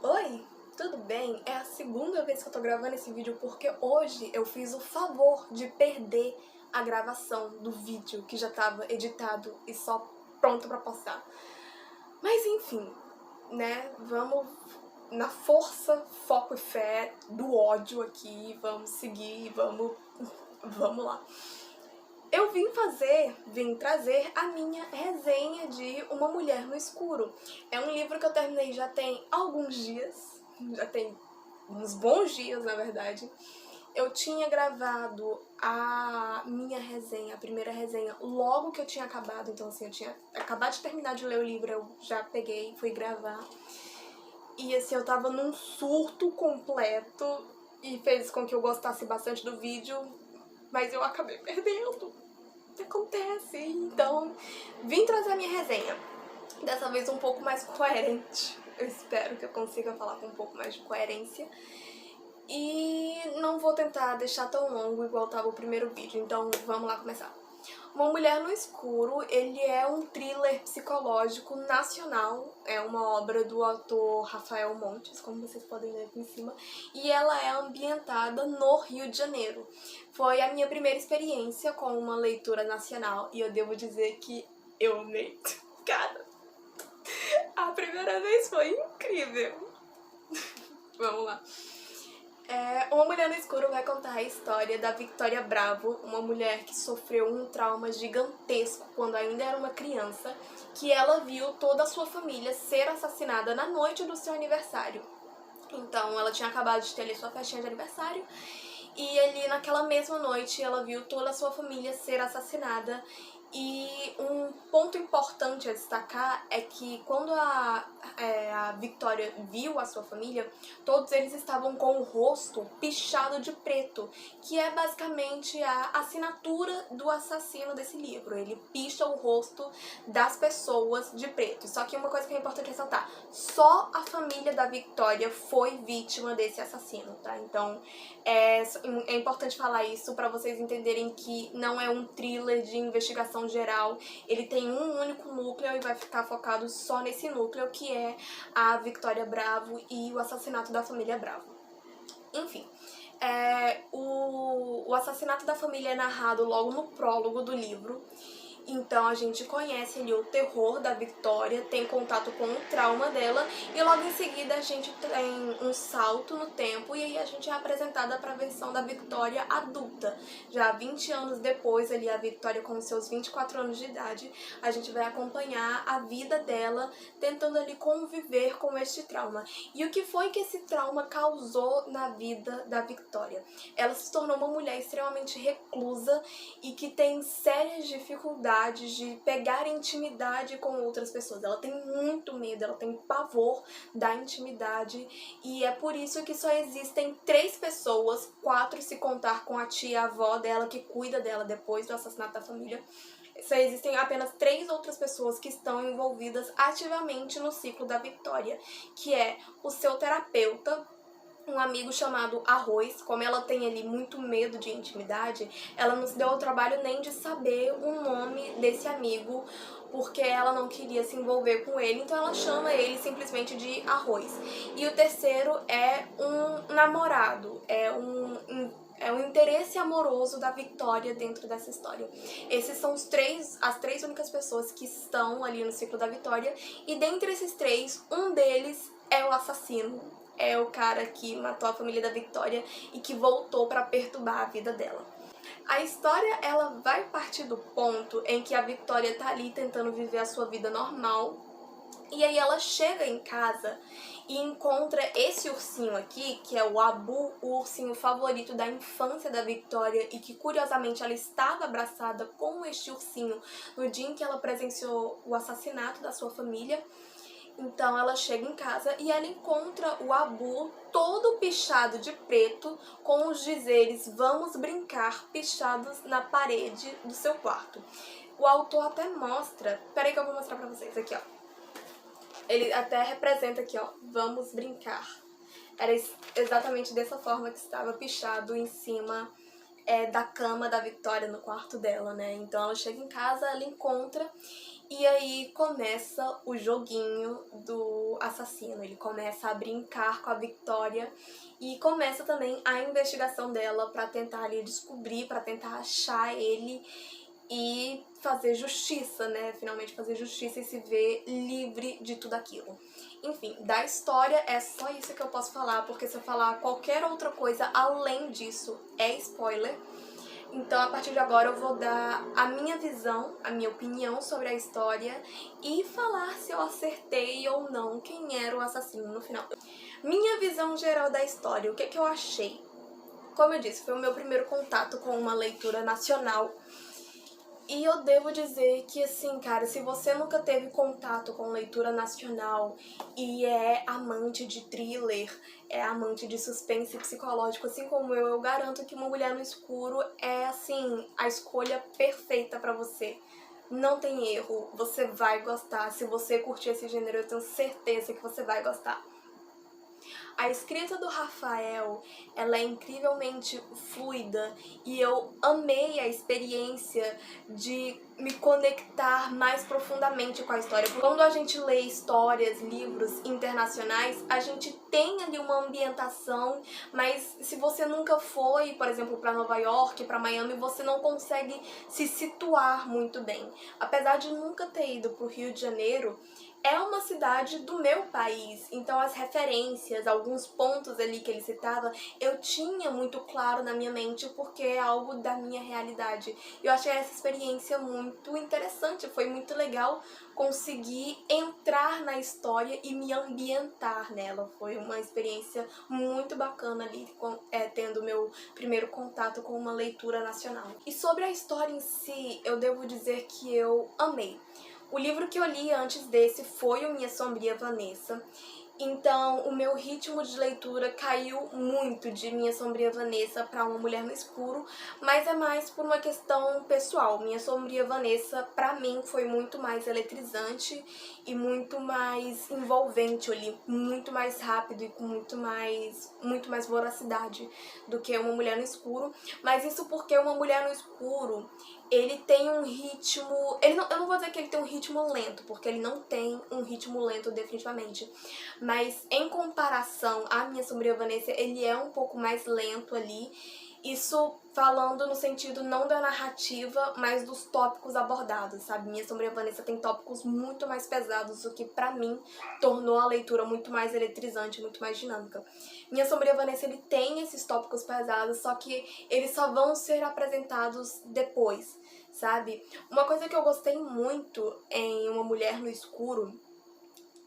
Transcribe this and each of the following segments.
Oi, tudo bem? É a segunda vez que eu tô gravando esse vídeo porque hoje eu fiz o favor de perder a gravação do vídeo que já tava editado e só pronto pra postar. Mas enfim, né? Vamos na força, foco e fé do ódio aqui, vamos seguir, vamos lá. Eu vim trazer a minha resenha de Uma Mulher no Escuro. É um livro que eu terminei já tem alguns dias, já tem uns bons dias, na verdade. Eu tinha gravado a minha resenha, a primeira resenha, logo que eu tinha acabado. Então, assim, eu tinha acabado de terminar de ler o livro, eu já peguei, fui gravar. E, assim, eu tava num surto completo e fez com que eu gostasse bastante do vídeo, mas eu acabei perdendo. Acontece, então vim trazer a minha resenha, dessa vez um pouco mais coerente. Eu espero que eu consiga falar com um pouco mais de coerência. E não vou tentar deixar tão longo igual estava o primeiro vídeo, então vamos lá começar. Uma Mulher no Escuro, ele é um thriller psicológico nacional, é uma obra do autor Rafael Montes, como vocês podem ver aqui em cima, e ela é ambientada no Rio de Janeiro. Foi a minha primeira experiência com uma leitura nacional e eu devo dizer que eu amei. Cara, a primeira vez foi incrível. Vamos lá. Uma Mulher no Escuro vai contar a história da Victoria Bravo, uma mulher que sofreu um trauma gigantesco quando ainda era uma criança, que ela viu toda a sua família ser assassinada na noite do seu aniversário. Então, ela tinha acabado de ter ali sua festinha de aniversário e ali naquela mesma noite ela viu toda a sua família ser assassinada. E um ponto importante a destacar é que quando a Victoria viu a sua família, todos eles estavam com o rosto pichado de preto, que é basicamente a assinatura do assassino desse livro. Ele picha o rosto das pessoas de preto. Só que uma coisa que é importante ressaltar, só a família da Victoria foi vítima desse assassino, tá? Então é importante falar isso para vocês entenderem que não é um thriller de investigação geral, ele tem um único núcleo e vai ficar focado só nesse núcleo, que é a Victoria Bravo e o assassinato da família Bravo. Enfim, o assassinato da família é narrado logo no prólogo do livro. Então a gente conhece ali o terror da Victoria, tem contato com o trauma dela e logo em seguida a gente tem um salto no tempo e aí a gente é apresentada para a versão da Victoria adulta. Já 20 anos depois, ali a Victoria com seus 24 anos de idade, a gente vai acompanhar a vida dela tentando ali conviver com este trauma. E o que foi que esse trauma causou na vida da Victoria? Ela se tornou uma mulher extremamente reclusa e que tem sérias dificuldades de pegar intimidade com outras pessoas. Ela tem muito medo, ela tem pavor da intimidade e é por isso que só existem 3 pessoas, 4 se contar com a tia e a avó dela que cuida dela depois do assassinato da família. Só existem apenas 3 outras pessoas que estão envolvidas ativamente no ciclo da Victoria, que é o seu terapeuta, um amigo chamado Arroz. Como ela tem ali muito medo de intimidade, ela não se deu ao trabalho nem de saber o nome desse amigo, porque ela não queria se envolver com ele, então ela chama ele simplesmente de Arroz. E o terceiro é um namorado, é um interesse amoroso da Victoria dentro dessa história. Esses são as 3 únicas pessoas que estão ali no ciclo da Victoria, e dentre esses 3, um deles é o assassino. É o cara que matou a família da Victoria e que voltou para perturbar a vida dela. A história, ela vai partir do ponto em que a Victoria tá ali tentando viver a sua vida normal, e aí ela chega em casa e encontra esse ursinho aqui, que é o Abu, o ursinho favorito da infância da Victoria e que curiosamente ela estava abraçada com este ursinho no dia em que ela presenciou o assassinato da sua família. Então ela chega em casa e ela encontra o Abu todo pichado de preto, com os dizeres "vamos brincar" pichados na parede do seu quarto. O autor até mostra, peraí que eu vou mostrar pra vocês aqui, ó. Ele até representa aqui, ó, "vamos brincar". Era exatamente dessa forma que estava pichado em cima da cama da Victoria no quarto dela, né? Então ela chega em casa, ela encontra e aí começa o joguinho do assassino. Ele começa a brincar com a Victoria e começa também a investigação dela pra tentar ali descobrir, pra tentar achar ele e fazer justiça, né? Finalmente fazer justiça e se ver livre de tudo aquilo. Enfim, da história é só isso que eu posso falar, porque se eu falar qualquer outra coisa além disso é spoiler. Então, a partir de agora, eu vou dar a minha visão, a minha opinião sobre a história e falar se eu acertei ou não quem era o assassino no final. Minha visão geral da história, o que eu achei? Como eu disse, foi o meu primeiro contato com uma leitura nacional. E eu devo dizer que, assim, cara, se você nunca teve contato com leitura nacional e é amante de thriller, é amante de suspense psicológico, assim como eu garanto que Uma Mulher no Escuro é, assim, a escolha perfeita pra você. Não tem erro, você vai gostar. Se você curtir esse gênero, eu tenho certeza que você vai gostar. A escrita do Rafael, ela é incrivelmente fluida e eu amei a experiência de me conectar mais profundamente com a história. Quando a gente lê histórias, livros internacionais, a gente tem ali uma ambientação, mas se você nunca foi, por exemplo, para Nova York, para Miami, você não consegue se situar muito bem. Apesar de nunca ter ido para o Rio de Janeiro, é uma cidade do meu país, então as referências, alguns pontos ali que ele citava, eu tinha muito claro na minha mente porque é algo da minha realidade. Eu achei essa experiência muito interessante, foi muito legal conseguir entrar na história e me ambientar nela. Foi uma experiência muito bacana ali, tendo meu primeiro contato com uma leitura nacional. E sobre a história em si, eu devo dizer que eu amei. O livro que eu li antes desse foi o Minha Sombria Vanessa. Então, o meu ritmo de leitura caiu muito de Minha Sombria Vanessa para Uma Mulher no Escuro, mas é mais por uma questão pessoal. Minha Sombria Vanessa, para mim, foi muito mais eletrizante e muito mais envolvente ali, muito mais rápido e com muito mais voracidade do que Uma Mulher no Escuro. Mas isso porque Uma Mulher no Escuro, ele tem um ritmo... eu não vou dizer que ele tem um ritmo lento, porque ele não tem um ritmo lento definitivamente. Mas em comparação à Minha Sombria Vanessa, ele é um pouco mais lento ali. Isso falando no sentido não da narrativa, mas dos tópicos abordados, sabe? Minha Sombria Vanessa tem tópicos muito mais pesados, o que pra mim tornou a leitura muito mais eletrizante, muito mais dinâmica. Minha Sombria Vanessa, ele tem esses tópicos pesados, só que eles só vão ser apresentados depois, sabe? Uma coisa que eu gostei muito em Uma Mulher no Escuro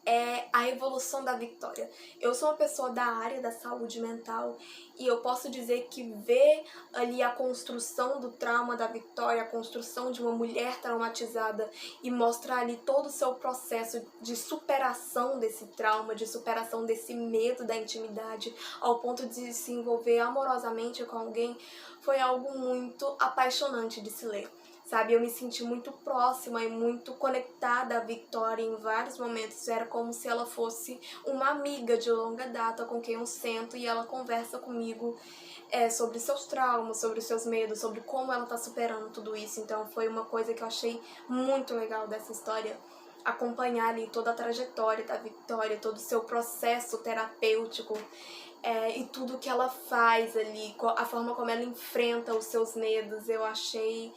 é a evolução da Victoria. Eu sou uma pessoa da área da saúde mental e eu posso dizer que ver ali a construção do trauma da Victoria, a construção de uma mulher traumatizada e mostrar ali todo o seu processo de superação desse trauma, de superação desse medo da intimidade, ao ponto de se envolver amorosamente com alguém, foi algo muito apaixonante de se ler. Sabe, eu me senti muito próxima e muito conectada à Victoria em vários momentos. Era como se ela fosse uma amiga de longa data com quem eu sento e ela conversa comigo sobre seus traumas, sobre os seus medos, sobre como ela tá superando tudo isso. Então foi uma coisa que eu achei muito legal dessa história. Acompanhar ali toda a trajetória da Victoria, todo o seu processo terapêutico. E tudo que ela faz ali, a forma como ela enfrenta os seus medos, eu achei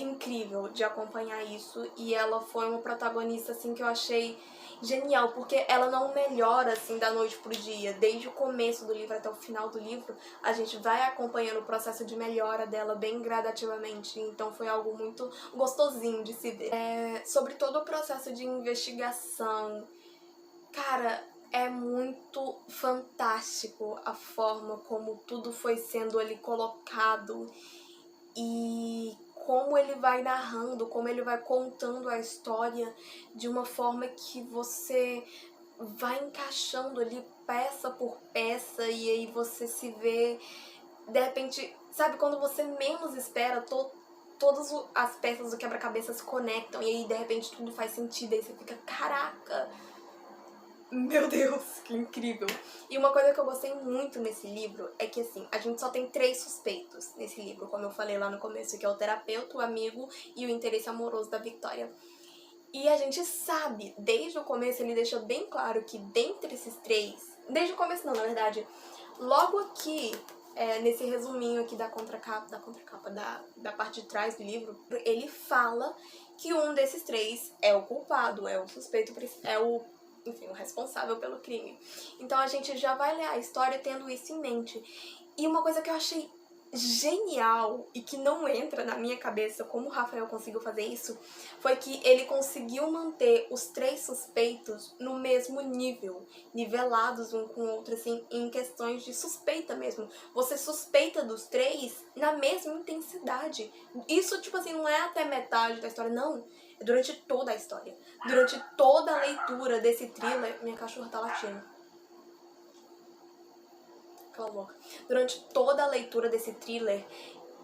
incrível de acompanhar isso. E ela foi uma protagonista assim que eu achei genial, porque ela não melhora assim da noite pro dia. Desde o começo do livro até o final do livro, a gente vai acompanhando o processo de melhora dela bem gradativamente. Então foi algo muito gostosinho de se ver. Sobre todo o processo de investigação, cara, é muito fantástico a forma como tudo foi sendo ali colocado e como ele vai narrando, como ele vai contando a história de uma forma que você vai encaixando ali peça por peça e aí você se vê, de repente, sabe, quando você menos espera, todas as peças do quebra-cabeça se conectam e aí de repente tudo faz sentido, aí você fica, caraca, Meu Deus, que incrível! E uma coisa que eu gostei muito nesse livro é que, assim, a gente só tem 3 suspeitos nesse livro, como eu falei lá no começo, que é o terapeuta, o amigo e o interesse amoroso da Victoria. E a gente sabe, desde o começo ele deixa bem claro que dentre esses 3, desde o começo não, na verdade, logo aqui, nesse resuminho aqui da contracapa, da parte de trás do livro, ele fala que um desses 3 é o culpado, é o suspeito, enfim, o responsável pelo crime. Então a gente já vai ler a história tendo isso em mente. E uma coisa que eu achei genial e que não entra na minha cabeça como o Rafael conseguiu fazer isso, foi que ele conseguiu manter os 3 suspeitos no mesmo nível, nivelados um com o outro, assim, em questões de suspeita mesmo. Você suspeita dos 3 na mesma intensidade. Isso, tipo assim, não é até metade da história, não. É durante toda a história. Durante toda a leitura desse thriller... Minha cachorra tá latindo. Cala a boca. Durante toda a leitura desse thriller,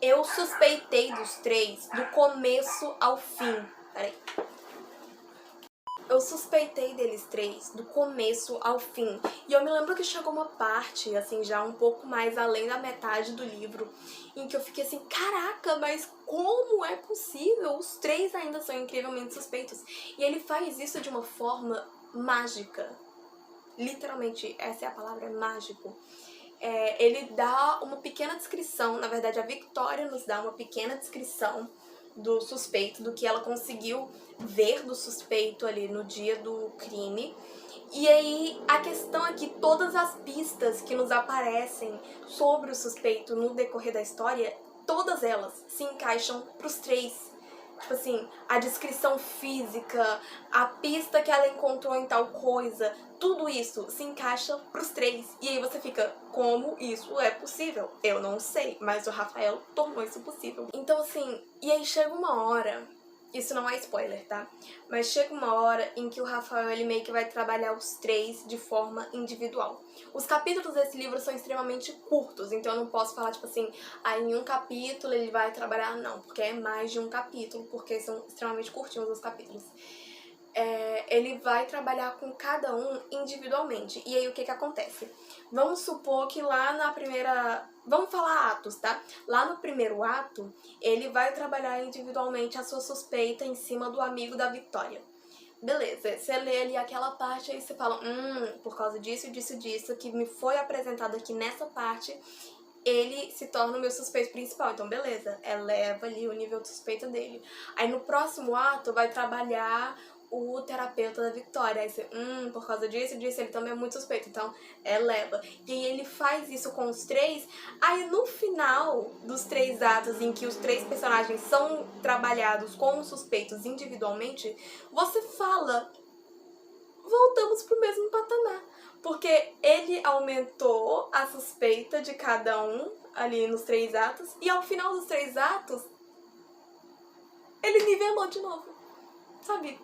eu suspeitei dos 3 do começo ao fim. Peraí. Eu suspeitei deles 3 do começo ao fim. E eu me lembro que chegou uma parte, assim, já um pouco mais além da metade do livro, em que eu fiquei assim, caraca, mas como é possível? Os 3 ainda são incrivelmente suspeitos. E ele faz isso de uma forma mágica. Literalmente, essa é a palavra, é mágico. Ele dá uma pequena descrição, na verdade a Victoria nos dá uma pequena descrição do suspeito, do que ela conseguiu ver do suspeito ali no dia do crime. E aí a questão é que todas as pistas que nos aparecem sobre o suspeito no decorrer da história, todas elas se encaixam pros 3. Tipo assim, a descrição física, a pista que ela encontrou em tal coisa, tudo isso se encaixa pros 3. E aí você fica, como isso é possível? Eu não sei, mas o Rafael tornou isso possível. Então assim, e aí chega uma hora, isso não é spoiler, tá? Mas chega uma hora em que o Rafael, ele meio que vai trabalhar os 3 de forma individual. Os capítulos desse livro são extremamente curtos, então eu não posso falar, tipo assim, em um capítulo ele vai trabalhar, não, porque é mais de um capítulo, porque são extremamente curtinhos os capítulos. Ele vai trabalhar com cada um individualmente. E aí o que que acontece? Vamos supor que lá na primeira... Vamos falar atos, tá? Lá no primeiro ato, ele vai trabalhar individualmente a sua suspeita em cima do amigo da Victoria. Beleza, você lê ali aquela parte, aí você fala, por causa disso, disso, que me foi apresentado aqui nessa parte, ele se torna o meu suspeito principal. Então, beleza, eleva ali o nível de suspeita dele. Aí no próximo ato vai trabalhar o terapeuta da Victoria. Aí você, por causa disso, ele também é muito suspeito. Então, eleva. E aí ele faz isso com os 3. Aí no final dos 3 atos, em que os 3 personagens são trabalhados como suspeitos individualmente, você fala, voltamos pro mesmo patamar. Porque ele aumentou a suspeita de cada um ali nos 3 atos. E ao final dos 3 atos, ele nivelou de novo. Sabe?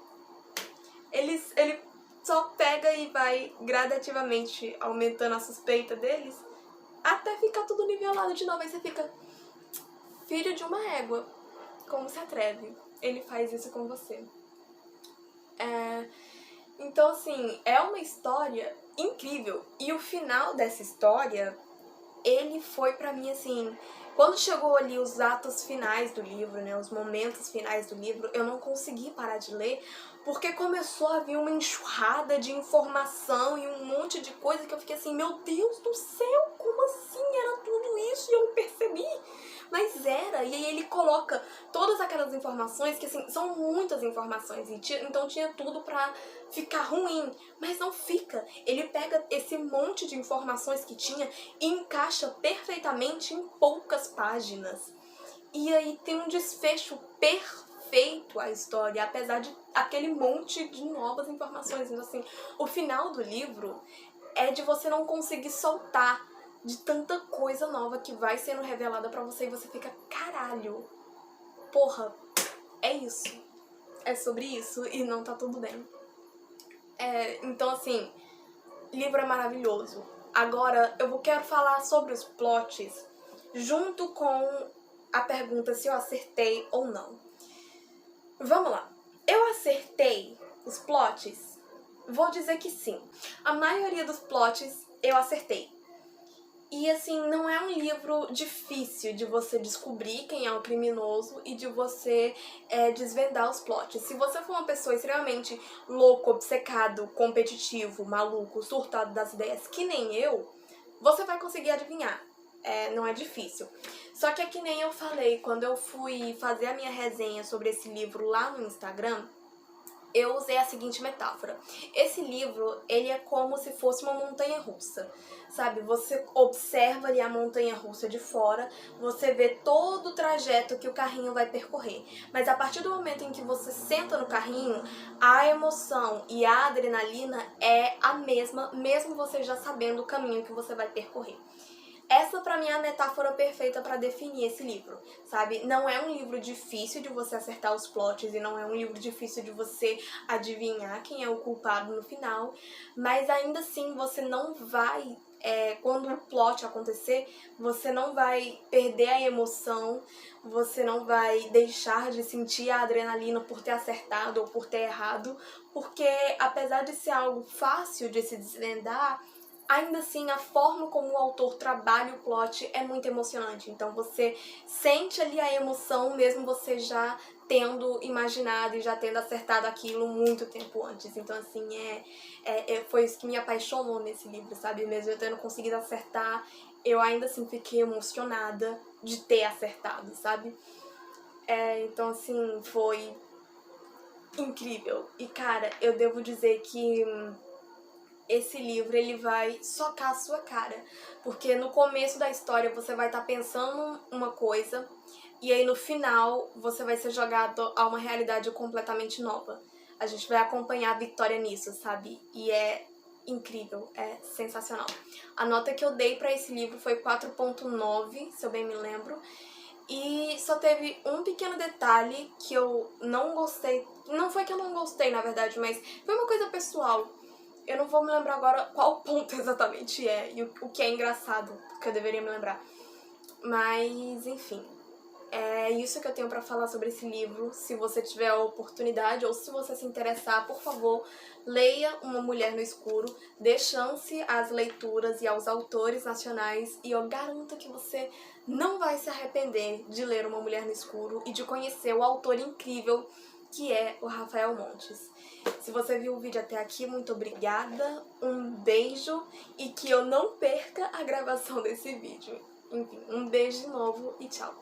Ele só pega e vai gradativamente aumentando a suspeita deles até ficar tudo nivelado de novo. Aí você fica, filho de uma égua, como se atreve? Ele faz isso com você. Então, assim, é uma história incrível. E o final dessa história, ele foi pra mim, assim... Quando chegou ali os atos finais do livro, né, os momentos finais do livro, eu não consegui parar de ler, porque começou a vir uma enxurrada de informação e um monte de coisa que eu fiquei assim, meu Deus do céu, como assim? Era tudo isso e eu não percebi? Mas era, e aí ele coloca todas aquelas informações, que assim, são muitas informações, então tinha tudo pra ficar ruim, mas não fica. Ele pega esse monte de informações que tinha e encaixa perfeitamente em poucas páginas. E aí tem um desfecho perfeito a história, apesar de aquele monte de novas informações. Então assim, o final do livro é de você não conseguir soltar de tanta coisa nova que vai sendo revelada pra você e você fica, caralho, porra, é isso. É sobre isso e não tá tudo bem. Então assim, livro é maravilhoso. Agora eu quero falar sobre os plots junto com a pergunta se eu acertei ou não. Vamos lá. Eu acertei os plots Vou dizer que sim. A maioria dos plots eu acertei. E assim, não é um livro difícil de você descobrir quem é o criminoso e de você desvendar os plots. Se você for uma pessoa extremamente louco, obcecado, competitivo, maluco, surtado das ideias, que nem eu, você vai conseguir adivinhar. Não é difícil. Só que é que nem eu falei, quando eu fui fazer a minha resenha sobre esse livro lá no Instagram, eu usei a seguinte metáfora. Esse livro, ele é como se fosse uma montanha-russa, sabe? Você observa ali a montanha-russa de fora, você vê todo o trajeto que o carrinho vai percorrer. Mas a partir do momento em que você senta no carrinho, a emoção e a adrenalina é a mesma, mesmo você já sabendo o caminho que você vai percorrer. Essa pra mim é a metáfora perfeita pra definir esse livro, sabe? Não é um livro difícil de você acertar os plots e não é um livro difícil de você adivinhar quem é o culpado no final, mas ainda assim você não vai, quando o plot acontecer, você não vai perder a emoção, você não vai deixar de sentir a adrenalina por ter acertado ou por ter errado, porque apesar de ser algo fácil de se desvendar, ainda assim, a forma como o autor trabalha o plot é muito emocionante. Então você sente ali a emoção, mesmo você já tendo imaginado e já tendo acertado aquilo muito tempo antes. Então, assim, foi isso que me apaixonou nesse livro, sabe? Mesmo eu tendo conseguido acertar, eu ainda assim fiquei emocionada de ter acertado, sabe? Então, assim, foi incrível. E, cara, eu devo dizer que esse livro ele vai socar a sua cara, porque no começo da história você vai estar pensando uma coisa e aí no final você vai ser jogado a uma realidade completamente nova. A gente vai acompanhar a Victoria nisso, sabe? E é incrível, é sensacional. A nota que eu dei pra esse livro foi 4.9, se eu bem me lembro. E só teve um pequeno detalhe que eu não gostei. Não foi que eu não gostei, na verdade, mas foi uma coisa pessoal. Eu não vou me lembrar agora qual ponto exatamente é e o que é engraçado, que eu deveria me lembrar. Mas, enfim, é isso que eu tenho pra falar sobre esse livro. Se você tiver a oportunidade ou se você se interessar, por favor, leia Uma Mulher no Escuro, dê chance às leituras e aos autores nacionais e eu garanto que você não vai se arrepender de ler Uma Mulher no Escuro e de conhecer o autor incrível que é o Rafael Montes. Se você viu o vídeo até aqui, muito obrigada, um beijo e que eu não perca a gravação desse vídeo. Enfim, um beijo de novo e tchau!